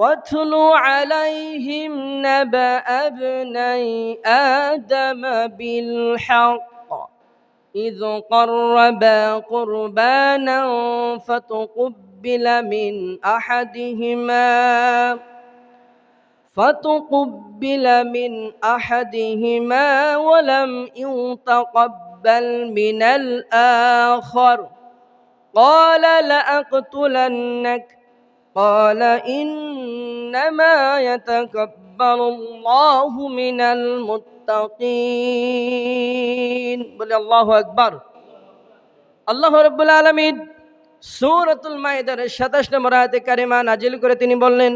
واتل عليهم نبأ ابني آدم بالحق إذ قربا قربانا فتقبل من أحدهما ولم يتقبل من الآخر قال لأقتلنك قال إنما يتقبل الله من المتقين বলে আল্লাহু আকবার। আল্লাহ রাব্বুল আলামিন সূরাতুল মাইদার 27 নম্বর আয়াতে কারিমা নাজিল করে তিনি বললেন,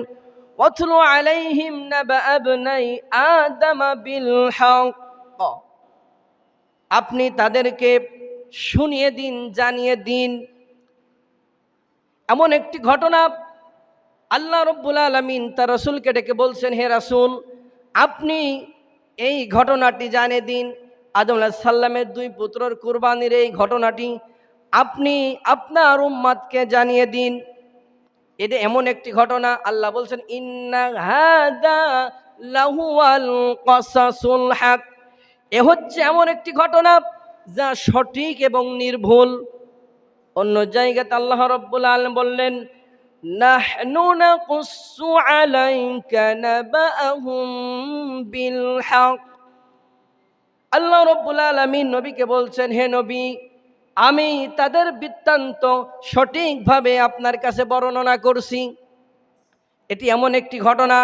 ওয়াতলু আলাইহিম নাবা আবনাই আদম বিল হক, আপনি তাদেরকে শুনিয়ে দিন, জানিয়ে দিন এমন একটি ঘটনা। আল্লাহ রাব্বুল আলামিন তার রাসূলকে ডেকে বলছেন, হে রাসূল, আপনি এই ঘটনাটি জানিয়ে দিন, আদম আলাইহিস সালামের দুই পুত্রের কুরবানির এই ঘটনাটি আপনি আপনার উম্মতকে জানিয়ে দিন। এটা এমন একটি ঘটনা, আল্লাহ বলছেন ইন্না হাযা লাহুয়াল কাসাসুল হক, এ হচ্ছে এমন একটি ঘটনা যা সঠিক এবং নির্ভুল। অন্য জায়গাতে আল্লাহ রাব্বুল আলামিন বললেন, নাহনু নাকুসু আলাইকা নাবাআহুম বিল হক। আল্লাহ রাব্বুল আলামিন নবীকে বলছেন, হে নবী, আমি তাদের বৃত্তান্ত সঠিকভাবে আপনার কাছে বর্ণনা করছি। এটি এমন একটি ঘটনা,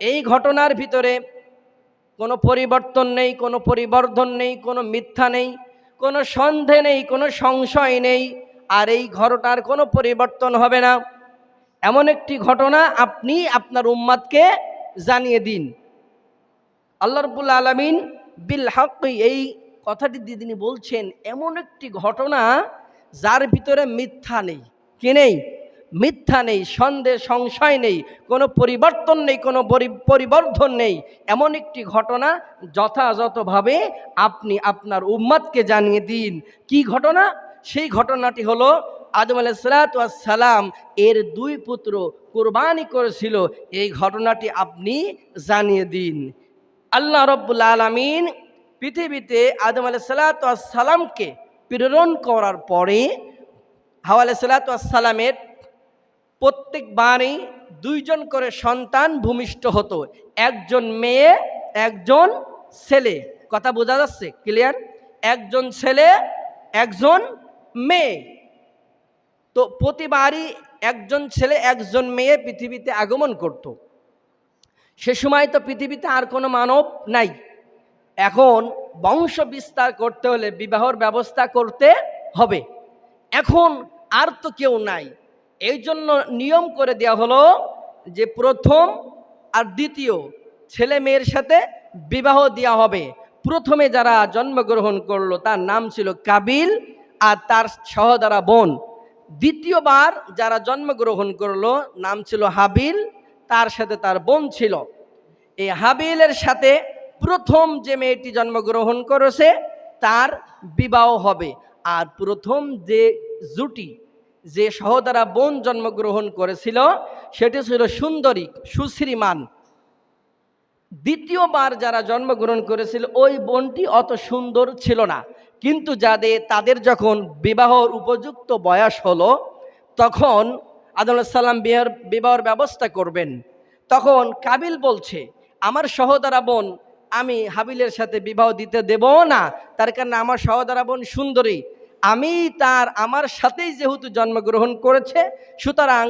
এই ঘটনার ভিতরে কোনো পরিবর্তন নেই, কোনো পরিবর্ধন নেই, কোনো মিথ্যা নেই, কোনো সন্দেহ নেই, কোনো সংশয় নেই, আর এই ঘটনার কোনো পরিবর্তন হবে না। এমন একটি ঘটনা আপনি আপনার উম্মতকে জানিয়ে দিন। আল্লাহ রাব্বুল আলামিন বিল হক, এই কথাটি দিয়ে তিনি বলছেন এমন একটি ঘটনা যার ভিতরে মিথ্যা নেই, কি নেই? মিথ্যা নেই, সন্দেহ সংশয় নেই, কোনো পরিবর্তন নেই, কোনো পরিবর্ধন নেই। এমন একটি ঘটনা যথাযথভাবে আপনি আপনার উম্মতকে জানিয়ে দিন। কি ঘটনা? সেই ঘটনাটি হলো আদম আলাইহিস সালাম এর দুই পুত্র কুরবানি করেছিল, এই ঘটনাটি আপনি জানিয়ে দিন। আল্লাহ রাব্বুল আলামিন পৃথিবীতে আদম আলাইহিস সালামকে প্রেরণ করার পরে হাওয়া আলাইহিস সালামের প্রত্যেকবারই দুইজন করে সন্তান ভূমিষ্ঠ হতো, একজন মেয়ে একজন ছেলে। কথা বোঝা যাচ্ছে? ক্লিয়ার? একজন ছেলে একজন মেয়ে। তো প্রতিবারই একজন ছেলে একজন মেয়ে পৃথিবীতে আগমন করত। সে সময় তো পৃথিবীতে আর কোনো মানব নাই। এখন বংশ বিস্তার করতে হলে বিবাহর ব্যবস্থা করতে হবে। এখন আর তো কেউ নাই, এই জন্য নিয়ম করে দেওয়া হলো যে প্রথম আর দ্বিতীয় ছেলে মেয়ের সাথে বিবাহ দেওয়া হবে। প্রথমে যারা জন্মগ্রহণ করলো তার নাম ছিল কাবিল আর তার সহোদরা বোন। দ্বিতীয়বার যারা জন্মগ্রহণ করলো নাম ছিল হাবিল, তার সাথে তার বোন ছিল। এই হাবিলের সাথে প্রথম যে মেয়েটি জন্মগ্রহণ করেছে তার বিবাহ হবে। আর প্রথম যে জুটি, যে সহোদরা বোন জন্মগ্রহণ করেছিল সেটি ছিল সুন্দরী, সুশ্রীমান। দ্বিতীয়বার যারা জন্মগ্রহণ করেছিল ওই বোনটি অত সুন্দর ছিল না, কিন্তু তাদের যখন বিবাহর উপযুক্ত বয়স হলো তখন আদম আলাইহিস সালাম বিবাহর ব্যবস্থা করবেন। তখন কাবিল বলছে, আমার সহোদরা বোন আমি হাবিলের সাথে বিবাহ দিতে দেব না, তার কারণে আমার সহোদরা বোন সুন্দরী, আমার সাথেই যেহেতু জন্মগ্রহণ করেছে সুতরাং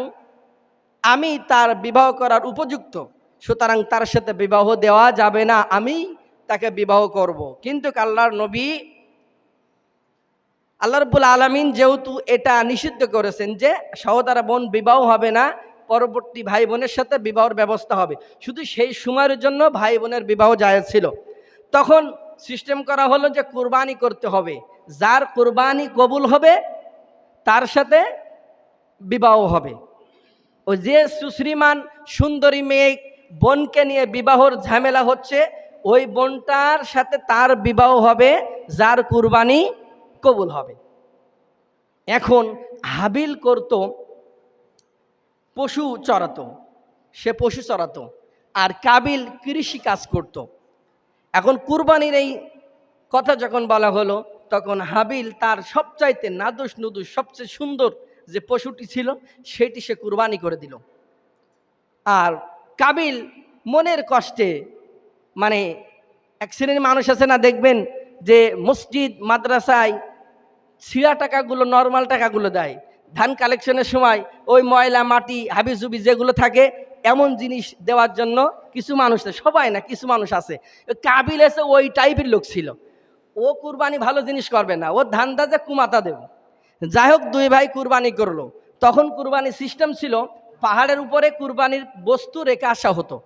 আমি তার বিবাহ করার উপযুক্ত, সুতরাং তার সাথে বিবাহ দেওয়া যাবে না, আমি তাকে বিবাহ করব। কিন্তু আল্লাহর নবী আল্লাহ রাব্বুল আলামিন যেহেতু এটা নিষিদ্ধ করেছেন যে সহোদরা বোন বিবাহ হবে না, পরবর্তী ভাই বোনের সাথে বিবাহের ব্যবস্থা হবে, শুধু সেই সময়ের জন্য ভাই বোনের বিবাহ জায়েজ ছিল। তখন সিস্টেম করা হলো যে কুরবানি করতে হবে, যার কুরবানি কবুল হবে তার সাথে বিবাহ হবে। ও যে সুশ্রীমান সুন্দরী মেয়ে বোনকে নিয়ে বিবাহর ঝামেলা হচ্ছে, ওই বোনটার সাথে তার বিবাহ হবে যার কুরবানি কবুল হবে। এখন হাবিল করত পশু চড়াতো, সে পশু চড়াতো, আর কাবিল কৃষি কাজ করত। এখন কুরবানির এই কথা যখন বলা হলো, তখন হাবিল তার সবচাইতে নাদুস নুদুস সবচেয়ে সুন্দর যে পশুটি ছিল সেটি সে কুরবানি করে দিল। আর কাবিল মনের কষ্টে, মানে এক শ্রেণীর মানুষ আছে না, দেখবেন যে মসজিদ মাদ্রাসায় ছিঁড়া টাকাগুলো, নর্মাল টাকাগুলো দেয়, ধান কালেকশনের সময় ওই ময়লা মাটি হাবিজুবি যেগুলো থাকে এমন জিনিস দেওয়ার জন্য কিছু মানুষ, সবাই না, কিছু মানুষ আছে। কাবিল এসে ওই টাইপের লোক ছিল। ও কুরবানি ভালো জিনিস করবে না, ও ধান্দা যে কুমাতা দেব। যাই হোক, দুই ভাই কুরবানি করলো। তখন কুরবানির সিস্টেম ছিল, পাহাড়ের উপরে কুরবানির বস্তু রেখে আসা হতো,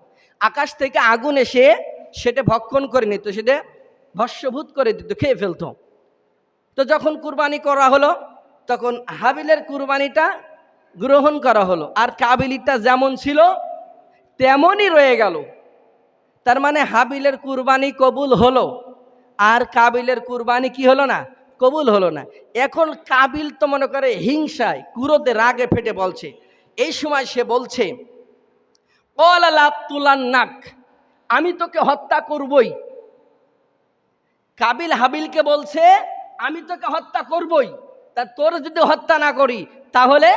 আকাশ থেকে আগুন এসে সেটা ভক্ষণ করে নিত, সেটা ভস্মভূত করে দিত, খেয়ে ফেলতো। তো যখন কুরবানি করা হলো, তখন হাবিলের কুরবানিটা গ্রহণ করা হলো, আর কাবিলিটা যেমন ছিল তেমনই রয়ে গেল। তার মানে হাবিলের কুরবানি কবুল হলো, আর কাবিলের কুরবানি কি হলো না, কবুল হলো না। এখন কাবিল তো মনে করে হিংসায়, ক্রোধে, রাগে ফেটে বলছে। এই সময় সে বলছে, নাক, আমি তোকে হত্যা করবই। কাবিল হাবিলকে বলছে, আমি তোকে হত্যা করবই, তা তোর যদি হত্যা না করি তাহলে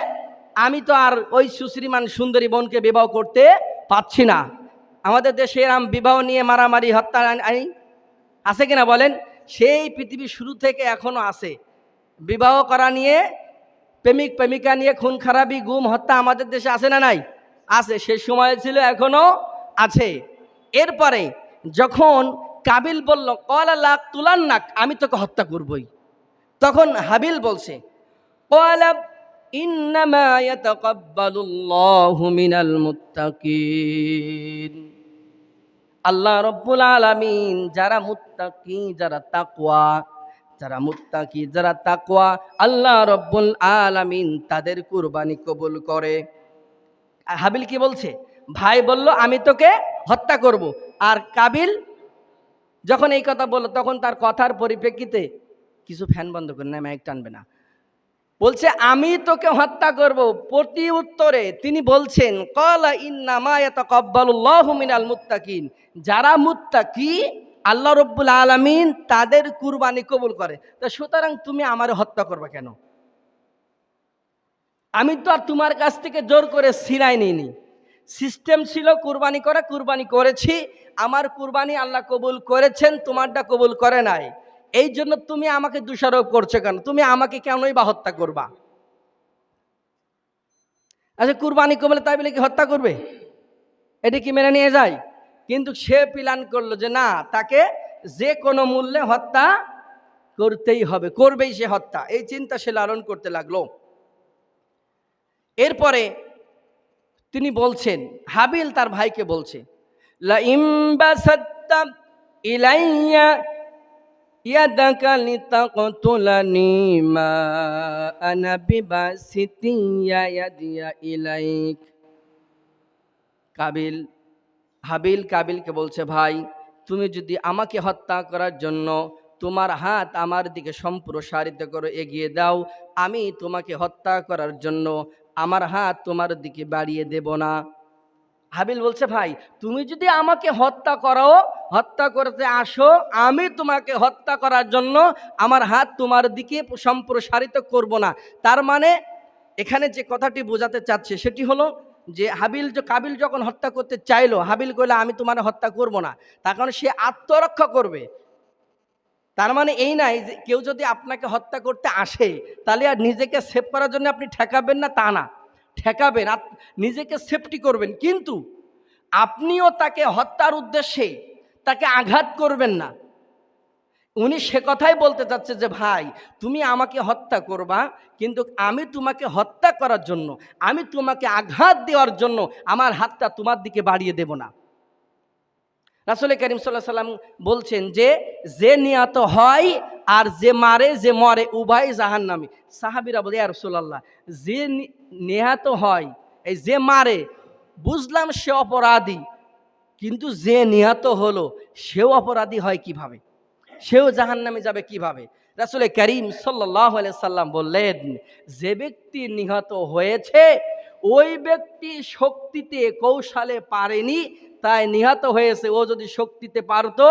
আমি তো আর ওই সুশ্রীমান সুন্দরী বোনকে বিবাহ করতে পাচ্ছি না। আমাদের দেশে এরম বিবাহ নিয়ে মারামারি, হত্যা আইন আছে কিনা বলেন? সেই পৃথিবীর শুরু থেকে এখনো আছে। বিবাহ করা নিয়ে, প্রেমিক প্রেমিকা নিয়ে খুন খারাপি, গুম, হত্যা আমাদের দেশে আছে না নাই? আছে। সে সময় ছিল, এখনো আছে। এরপরে যখন কাবিল বলল নাক, আমি তোকে হত্যা করবই, তখন হাবিল বলছে, ইন্নামা ইয়াতাকাব্বালুল্লাহু মিনাল মুত্তাকিন। আল্লাহ রব্বুল আলামিন যারা মুত্তাকি, যারা তাকওয়া, আল্লাহ রব্বুল আলামিন তাদের কুরবানি কবুল করে। হাবিল কি বলছে? ভাই বলল আমি তোকে হত্যা করব, আর কাবিল যখন এই কথা বলল, তখন তার কথার পরিপ্রেক্ষিতে, কিছু ফ্যান বন্ধ করে না, মাইক টানবে না, বলছে আমি তোকে হত্যা করব। প্রতি উত্তরে তিনি বলছেন, ক্বালা ইন্নামা ইয়াতাকাব্বালুল্লাহু মিনাল মুত্তাকিন, যারা মুত্তাকি আল্লাহ রব্বুল আলামিন তাদের কুরবানি কবুল করে। তো সুতরাং তুমি আমার হত্যা করবে কেন? আমি তো আর তোমার কাছ থেকে জোর করে ছিনাই নিইনি। সিস্টেম ছিল কুরবানি করা, কুরবানি করেছি, আমার কুরবানি আল্লাহ কবুল করেছেন, তোমারটা কবুল করে নাই। এই জন্য তুমি আমাকে দোষারোপ করছো কেন? তুমি আমাকে কেনই বা হত্যা করবা? আচ্ছা, কুরবানি করলে তাই বলে কি হত্যা করবে? এটি কি মেনে নিয়ে যায়? কিন্তু সে প্ল্যান করলো যে না, তাকে যে কোনো মূল্যে হত্যা করতেই হবে, করবেই সে হত্যা। এই চিন্তা সে লালন করতে লাগলো। এরপরে তিনি বলছেন, হাবিল তার ভাইকে বলছে, লা ইমবাসাত্তা ইলাইয়া ইয়াদাকা লিতাকতুলানি মা আনা বিবাসিতিয়া ইয়াদিয়া ইলাইক। হাবিল কাবিলকে বলছে, ভাই তুমি যদি আমাকে হত্যা করার জন্য তোমার হাত আমার দিকে সম্প্রসারিত করে এগিয়ে দাও, আমি তোমাকে হত্যা করার জন্য আমার হাত তোমার দিকে বাড়িয়ে দেব না। হাবিল বলছে, ভাই তুমি যদি আমাকে হত্যা করো, হত্যা করতে আসো, আমি তোমাকে হত্যা করার জন্য আমার হাত তোমার দিকে সম্প্রসারিত করব না। তার মানে এখানে যে কথাটি বোঝাতে চাচ্ছে সেটি হলো যে কাবিল যখন হত্যা করতে চাইলো, হাবিল কইলো আমি তোমার হত্যা করব না, তার কারণ সে আত্মরক্ষা করবে। তার মানে এই নাই যে কেউ যদি আপনাকে হত্যা করতে আসে তাহলে আর নিজেকে সেভ করার জন্য আপনি ঠেকাবেন না, তা না, ঠেকাবেন, নিজেকে সেফটি করবেন, কিন্তু আপনিও তাকে হত্যার উদ্দেশ্যে তাকে আঘাত করবেন না। উনি সে কথাই বলতে চাচ্ছে যে ভাই তুমি আমাকে হত্যা করবা, কিন্তু আমি তোমাকে হত্যা করার জন্য, আমি তোমাকে আঘাত দেওয়ার জন্য আমার হাতটা তোমার দিকে বাড়িয়ে দেব না। রাসূল করিম সাল্লাল্লাহু আলাইহি সাল্লাম বলছেন যে নিহত হয় আর যে মারে, যে মরে, উভয় জাহান্নামী। সাহাবীরা বলে, ইয়া রাসূলুল্লাহ, যে নিহত হয়, এই যে মারে বুঝলাম সে অপরাধী, কিন্তু যে নিহত হলো সেও অপরাধী হয় কিভাবে? সেও জাহান্নামে যাবে কিভাবে? রাসূল করিম সাল্লাল্লাহু আলাইহি সাল্লাম বললেন, যে ব্যক্তি নিহত হয়েছে ওই ব্যক্তি শক্তিতে কৌশলে পারেনি, তাই নিহত হয়েছে। ও যদি শক্তিতে পারতো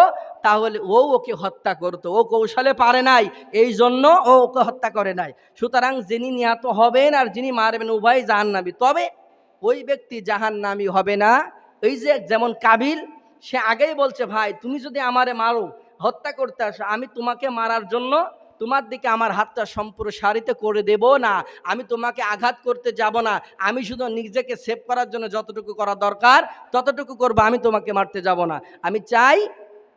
তাহলে ওকে হত্যা করতো। ও কৌশলে পারে নাই, এই জন্য ও ওকে হত্যা করে নাই। সুতরাং যিনি নিহত হবেন আর যিনি মারবেন উভয় জাহান্নামী। তবে ওই ব্যক্তি জাহান্নামী হবে না। এই যে যেমন কাবিল, সে আগেই বলছে, ভাই তুমি যদি আমারে মারো, হত্যা করতে আসো, আমি তোমাকে মারার জন্য তোমার দিকে আমার হাতটা সম্প্রসারিত করে দেব না, আমি তোমাকে আঘাত করতে যাব না, আমি শুধু নিজেকে সেভ করার জন্য যতটুকু করা দরকার ততটুকু করবো, আমি তোমাকে মারতে যাব না। আমি চাই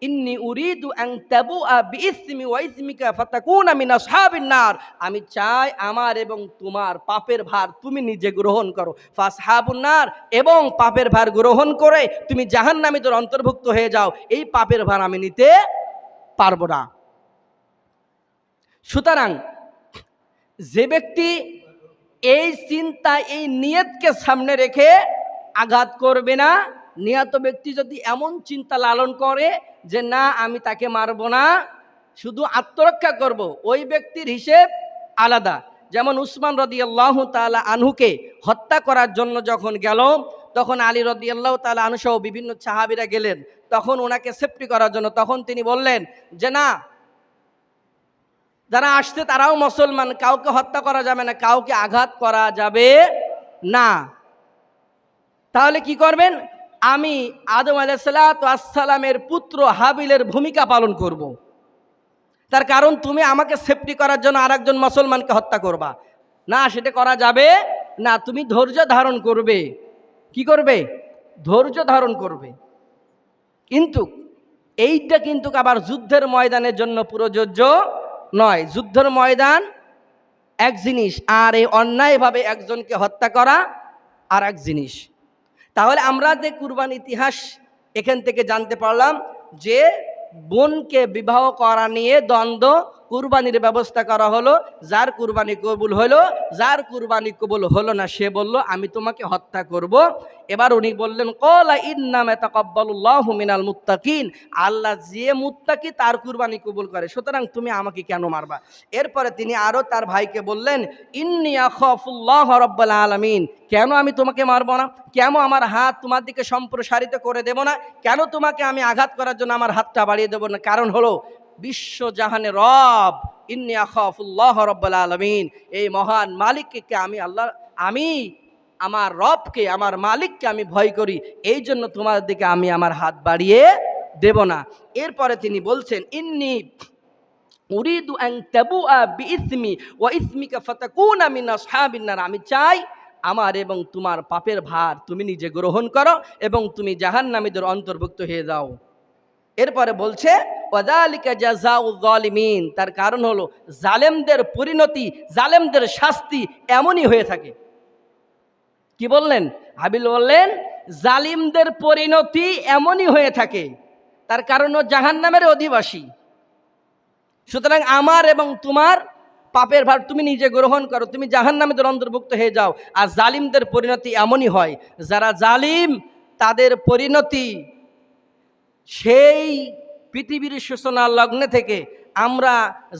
ইন্নী উরিদু আন তাবুআ বিইসমি ওয়া ইসমিকা ফাতাকুনা মিন আসহাবিন নার, আমি চাই আমার এবং তোমার পাপের ভার তুমি নিজে গ্রহণ করো, ফাসহাবুন নার, এবং পাপের ভার গ্রহণ করে তুমি জাহান্নামীদের অন্তর্ভুক্ত হয়ে যাও, এই পাপের ভার আমি নিতে পারবো না। সুতরাং যে ব্যক্তি এই চিন্তা, এই নিয়তকে সামনে রেখে আঘাত করবে না, নিহত ব্যক্তি যদি এমন চিন্তা লালন করে যে না আমি তাকে মারবো না, শুধু আত্মরক্ষা করব, ওই ব্যক্তির হিসেব আলাদা। যেমন উসমান রাদিয়াল্লাহু তাআলা আনহুকে হত্যা করার জন্য যখন গেল, তখন আলী রাদিয়াল্লাহু তাআলা আনহু সহ বিভিন্ন সাহাবীরা গেলেন, তখন ওনাকে সেফটি করার জন্য। তখন তিনি বললেন যে না, যারা আসছে তারাও মুসলমান, কাউকে হত্যা করা যাবে না, কাউকে আঘাত করা যাবে না। তাহলে কি করবেন? আমি আদম আলাইহিসসালামের পুত্র হাবিলের ভূমিকা পালন করব। তার কারণ তুমি আমাকে সেফটি করার জন্য আরেকজন মুসলমানকে হত্যা করবা না, সেটা করা যাবে না। তুমি ধৈর্য ধারণ করবে। কি করবে? ধৈর্য ধারণ করবে। কিন্তু এইটা কিন্তু আবার যুদ্ধের ময়দানের জন্য প্রযোজ্য নয়। যুদ্ধের ময়দান এক জিনিস, আর এই অন্যায়ভাবে একজনকে হত্যা করা আর এক জিনিস। তাহলে আমরা যে কুরবানি ইতিহাস এখান থেকে জানতে পারলাম যে বোনকে বিবাহ করা নিয়ে দ্বন্দ্ব, কুরবানির ব্যবস্থা করা হলো, যার কুরবানি কবুল হলো, যার কুরবানি কবুল হলো না সে বলল আমি তোমাকে হত্যা করব। এবার উনি বললেন ক্বালা ইন্নামা তাকাব্বালুল্লাহু মিনাল মুত্তাকিন, আল্লাহ যে মুত্তাকি তার কুরবানি কবুল করে, সুতরাং তুমি আমাকে কেন মারবা? এরপরে তিনি আরো তার ভাইকে বললেন ইন্নী আখাফুল্লাহ রাব্বুল আলামিন, কেন আমি তোমাকে মারবো না? কেন আমার হাত তোমার দিকে সম্প্রসারিত করে দেব না? কেন তোমাকে আমি আঘাত করার জন্য আমার হাতটা বাড়িয়ে দেব না? কারণ হলো বিশ্বজাহানের রব, ইন্নী আখাফুল্লাহ রাব্বুল আলামিন, এই মহান মালিককে আমি আল্লাহ, আমি আমার রবকে, আমার মালিককে আমি ভয় করি, এই জন্য তোমার দিকে আমি আমার হাত বাড়িয়ে দেব না। এরপরে তিনি বলছেন ইন্নী উরিদু আন তাবুআ বিইসমি ওয়া ইসমিকা ফাতাকুনা মিন আসহাবিন নার, আমি চাই আমার এবং তোমার পাপের ভার তুমি নিজে গ্রহণ করো এবং তুমি জাহান্নামীদের অন্তর্ভুক্ত হয়ে যাও। এরপরে বলছে ওয়াযালিকা জাযাউয যালিমিন, তার কারণ হলো জালেমদের পরিণতি, জালেমদের শাস্তি এমনই হয়ে থাকে। কি বললেন? হাবিল বললেন জালিমদের পরিণতি এমনই হয়ে থাকে, তার কারণ ও জাহান্নামের অধিবাসী। সুতরাং আমার এবং তোমার পাপের ভার তুমি নিজে গ্রহণ করো, তুমি জাহান্নামীদের অন্তর্ভুক্ত হয়ে যাও। আর জালিমদের পরিণতি এমনই হয়, যারা জালিম তাদের পরিণতি সেই পৃথিবীর সূচনা লগ্নে থেকে আমরা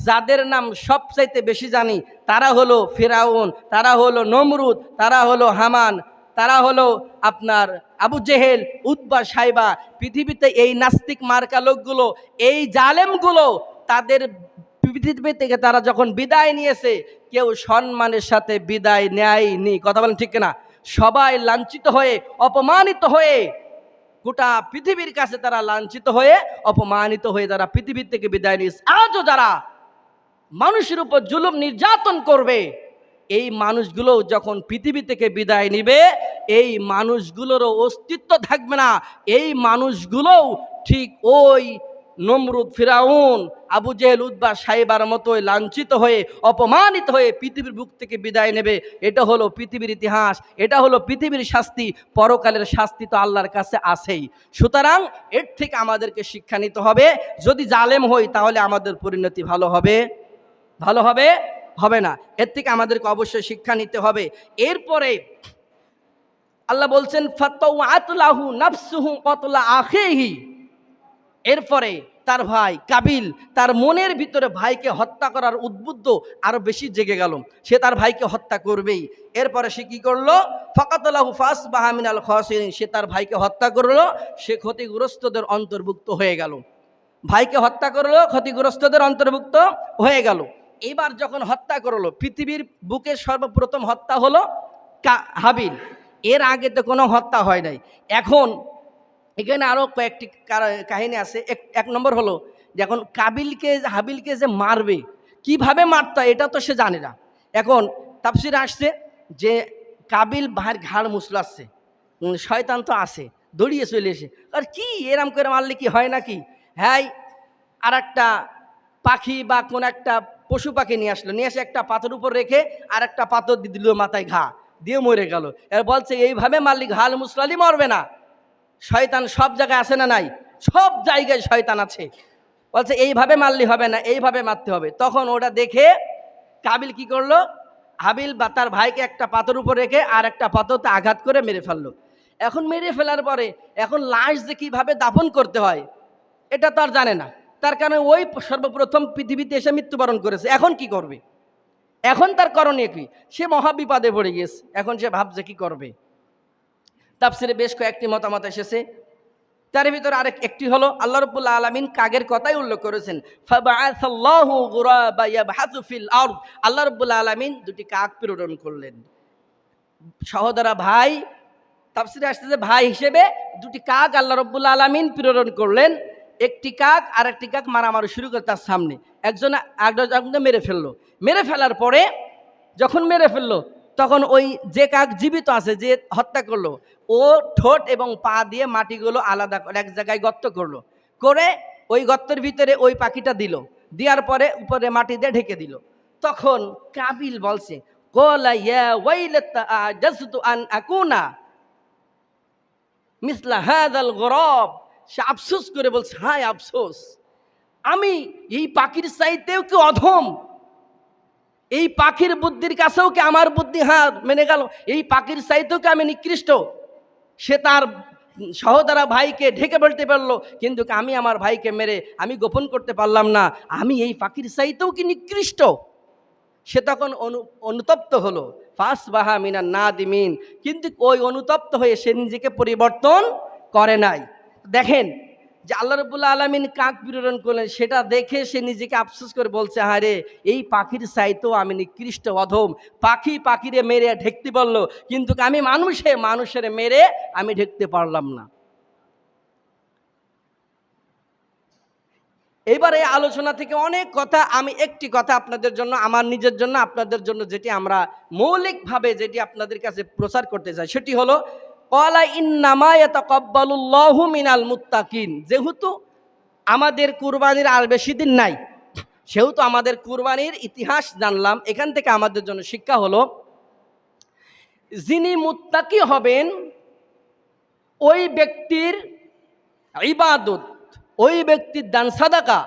যাদের নাম সবচাইতে বেশি জানি, তারা হলো ফিরাউন, তারা হলো নমরুদ, তারা হলো হামান, তারা হলো আপনার আবু জেহেল, উতবা, সাইবা। পৃথিবীতে এই নাস্তিক মার্কা লোকগুলো, এই জালেমগুলো, তাদের পৃথিবী থেকে তারা যখন বিদায় নিয়েছে, কেউ সম্মানের সাথে বিদায় নেয়নি। কথা বলেন ঠিক কিনা? সবাই লাঞ্ছিত হয়ে, অপমানিত হয়ে, গোটা পৃথিবীর কাছে তারা লাঞ্ছিত হয়ে, অপমানিত হয়ে তারা পৃথিবীর থেকে বিদায় নিয়েছে। আজও যারা মানুষের উপর জুলুম নির্যাতন করবে, এই মানুষগুলো যখন পৃথিবী থেকে বিদায় নিবে, এই মানুষগুলোরও অস্তিত্ব থাকবে না। এই মানুষগুলোও ঠিক ওই নমরুদ, ফিরাউন, আবু জেহেল, উতবা, সাইবার মতোই লাঞ্ছিত হয়ে, অপমানিত হয়ে পৃথিবীর বুক থেকে বিদায় নেবে। এটা হলো পৃথিবীর ইতিহাস, এটা হলো পৃথিবীর শাস্তি। পরকালের শাস্তি তো আল্লাহর কাছে আছেই। সুতরাং এর থেকে আমাদেরকে শিক্ষা নিতে হবে। যদি জালেম হই তাহলে আমাদের পরিণতি ভালো হবে? ভালো হবে? হবে না। এর থেকে আমাদেরকে অবশ্যই শিক্ষা নিতে হবে। এরপরে আল্লাহ বলছেন ফাতাওয়াত লাহু নাফসুহু কতলা আখিহি, এরপরে তার ভাই কাবিল তার মনের ভিতরে ভাইকে হত্যা করার উদ্বুদ্ধ আরো বেশি জেগে গেল, সে তার ভাইকে হত্যা করবেই। এরপরে সে কি করলো, ফাকাতালাহু ফাসবাহা মিনাল খাসিরিন, সে তার ভাইকে হত্যা করলো, সে ক্ষতিগ্রস্তদের অন্তর্ভুক্ত হয়ে গেল। ভাইকে হত্যা করলো, ক্ষতিগ্রস্তদের অন্তর্ভুক্ত হয়ে গেল। এবার যখন হত্যা করলো, পৃথিবীর বুকে সর্বপ্রথম হত্যা হলো হাবিল, এর আগে তো কোনো হত্যা হয় নাই। এখন এখানে আরও কয়েকটি কাহিনী আছে। এক নম্বর হলো, যখন হাবিলকে যে মারবে, কিভাবে মারতে হয় এটা তো সে জানে না। এখন তাফসিরে আসছে যে কাবিল ভাইয়ের ঘাড় মুসলাচ্ছে, শয়তান তো আছে, দৌড়িয়ে চলে এসে, আর কি এরম করে মারলে কি হয় নাকি, হ্যাঁ আর একটা পাখি বা কোন একটা পশু পাখি নিয়ে আসলো, নিয়ে এসে একটা পাথর উপর রেখে আর একটা পাথর দিয়ে দিল মাথায়, ঘা দিয়ে মরে গেল। এর বলছে এইভাবে মারলি ঘাড় মুসলালি মরবে না, শয়তান সব জায়গায় আছে না নাই, সব জায়গায় শয়তান আছে। বলছে এইভাবে মারলি হবে না, এইভাবে মারতে হবে। তখন ওটা দেখে কাবিল কি করলো, হাবিল বা তার ভাইকে একটা পাথর উপর রেখে আর একটা পাথরতে আঘাত করে মেরে ফেললো। এখন মেরে ফেলার পরে এখন লাশ যে কিভাবে দাফন করতে হয় এটা তো আর জানে না, তার কারণে ওই সর্বপ্রথম পৃথিবীতে এসে মৃত্যুবরণ করেছে। এখন কি করবে, এখন তার করণীয় কি, সে মহাবিপদে পড়ে গিয়েছে। এখন সে ভাবছে কি করবে। তাফসিরে বেশ কয়েকটি মতামত এসেছে, তার ভিতরে আরেক একটি হলো আল্লাহ রাব্বুল আলামিন কাগের কথাই উল্লেখ করেছেন, ফাবাআসাল্লাহু গুরাবা ইয়াবহাসু ফিল আরদ, আল্লাহ রাব্বুল আলামিন দুটি কাক প্রেরণ করলেন। সহোদরা ভাই, তাফসিরে আসছে যে ভাই হিসেবে দুটি কাক আল্লাহ রাব্বুল আলামিন প্রেরণ করলেন। একটি কাক আর একটি কাক মারামারি শুরু করে তার সামনে, একজনকে মেরে ফেললো। মেরে ফেলার পরে যখন মেরে ফেললো, তখন ওই যে কাক জীবিত আছে, যে হত্যা করলো, ও ঠোঁট এবং পা দিয়ে মাটিগুলো আলাদা করে এক জায়গায় গর্ত করলো, করে ওই গর্তের ভিতরে ওই পাখিটা দিল, দেওয়ার পরে উপরে মাটি দিয়ে ঢেকে দিল। তখন কাবিল বলছে, ক্বালা ইয়া ওয়াইলাতা আজাজতু আন আকুনা মিসলা হাযাল গুরাব, সে আফসোস করে বলছে, হায় আফসোস, আমি এই পাখির চাইতেও কি অধম, এই পাখির বুদ্ধির কাছেও কি আমার বুদ্ধি হার মেনে গেল, এই পাখির চাইতেও কি আমি নিকৃষ্ট। সে তার সহোদরা ভাইকে ঢেকে বলতে পারলো, কিন্তু আমি আমার ভাইকে মেরে আমি গোপন করতে পারলাম না, আমি এই পাখির চাইতেও কি নিকৃষ্ট। সে তখন অনুতপ্ত হলো, ফাসবাহা মিনান নাদিমিন, কিন্তু ওই অনুতপ্ত হয়ে সে নিজেকে পরিবর্তন করে নাই। দেখেন যে আল্লাহ রাব্বুল আলামিন কাক প্রেরণ করলেন, সেটা দেখে সে নিজেকে আফসোস করে বলছে, হ্যাঁ রে, এই পাখির চাইতেও আমি নিকৃষ্ট অধম। পাখিরে মেরে ঢেকতে পারলো, কিন্তু আমি মানুষের মেরে আমি ঢেকতে পারলাম না। এবারে আলোচনা থেকে অনেক কথা, আমি একটি কথা আপনাদের জন্য, আমার নিজের জন্য, আপনাদের জন্য, যেটি আমরা মৌলিকভাবে যেটি আপনাদের কাছে প্রচার করতে চাই, সেটি হলো ক্বালা ইন্নামা ইয়াতাকাব্বালুল্লাহু মিনাল মুত্তাকিন। যেহেতু আমাদের কুরবানির আর বেশি দিন নাই, সেহেতু আমাদের কুরবানির ইতিহাস জানলাম। এখান থেকে আমাদের জন্য শিক্ষা হলো, যিনি মুত্তাকি হবেন ওই ব্যক্তির ইবাদত, ওই ব্যক্তির দান সাদাকা,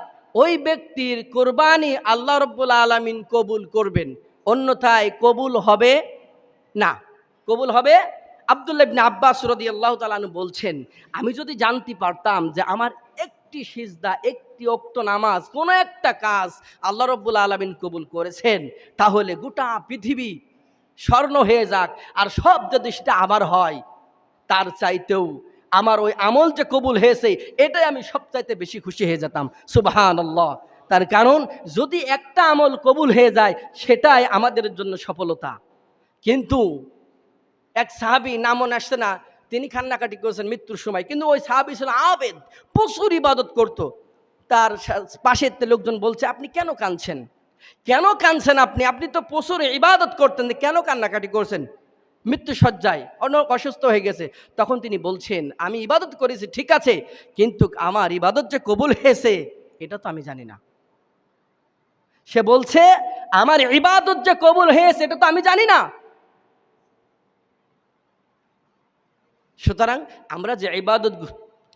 ওই ব্যক্তির কুরবানি আল্লাহ রাব্বুল আলামিন কবুল করবেন, অন্যথায় কবুল হবে না। কবুল হবে। আব্দুল্লাহ ইবনে আব্বাস রাদিয়াল্লাহু তাআলা আনহু বলছেন, আমি যদি জানতে পারতাম যে আমার একটি সিজদা, একটি ওয়াক্ত নামাজ, কোন একটা কাজ আল্লাহ রাব্বুল আলামিন কবুল করেছেন, তাহলে গোটা পৃথিবী স্বর্ণ হয়ে যাক, আর সব যদি সেটা আমার হয়, তার চাইতেও আমার ওই আমল যে কবুল হয়েছে, এটাই আমি সবচাইতে বেশি খুশি হয়ে যেতাম। সুবহানাল্লাহ। তার কারণ যদি একটা আমল কবুল হয়ে যায়, সেটাই আমাদের জন্য সফলতা। কিন্তু এক সাহাবী, নাম মনে আসছে না, তিনি কান্নাকাটি করেছেন মৃত্যুর সময়, কিন্তু ওই সাহাবী ছিল আবেদ, প্রচুর ইবাদত করত। তার পাশের লোকজন বলছে, আপনি কেন কাঁদছেন, কেন কাঁদছেন, আপনি তো প্রচুর ইবাদত করতেন, কেন কান্নাকাটি করছেন, মৃত্যুসজ্জায় অনেক অসুস্থ হয়ে গেছে। তখন তিনি বলছেন, আমি ইবাদত করেছি ঠিক আছে, কিন্তু আমার ইবাদত যে কবুল হয়েছে এটা তো আমি জানি না। সে বলছে, আমার ইবাদত যে কবুল হয়েছে এটা তো আমি জানি না। সুতরাং আমরা যে ইবাদত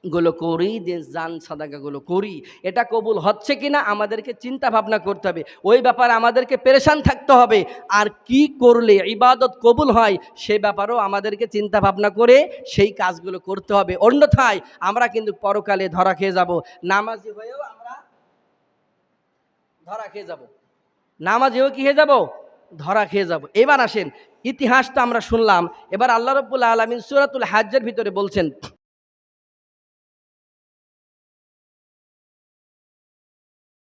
গুলো করি, যে জান সাদাকাগুলো করি, এটা কবুল হচ্ছে কিনা আমাদেরকে চিন্তা ভাবনা করতে হবে, ওই ব্যাপারে আমাদেরকে পেরেশান থাকতে হবে। আর কি করলে ইবাদত কবুল হয় সে ব্যাপারেও আমাদেরকে চিন্তা ভাবনা করে সেই কাজগুলো করতে হবে, অন্যথায় আমরা কিন্তু পরকালে ধরা খেয়ে যাব। নামাজি হয়েও আমরা ধরা খেয়ে যাব, নামাজেও কি হয়ে যাব, ধরা খেয়ে যাব। এবার আসেন, ইতিহাসটা আমরা শুনলাম, এবার আল্লাহ রাব্বুল আলামিন সূরাতুল হজ্জের ভিতরে বলছেন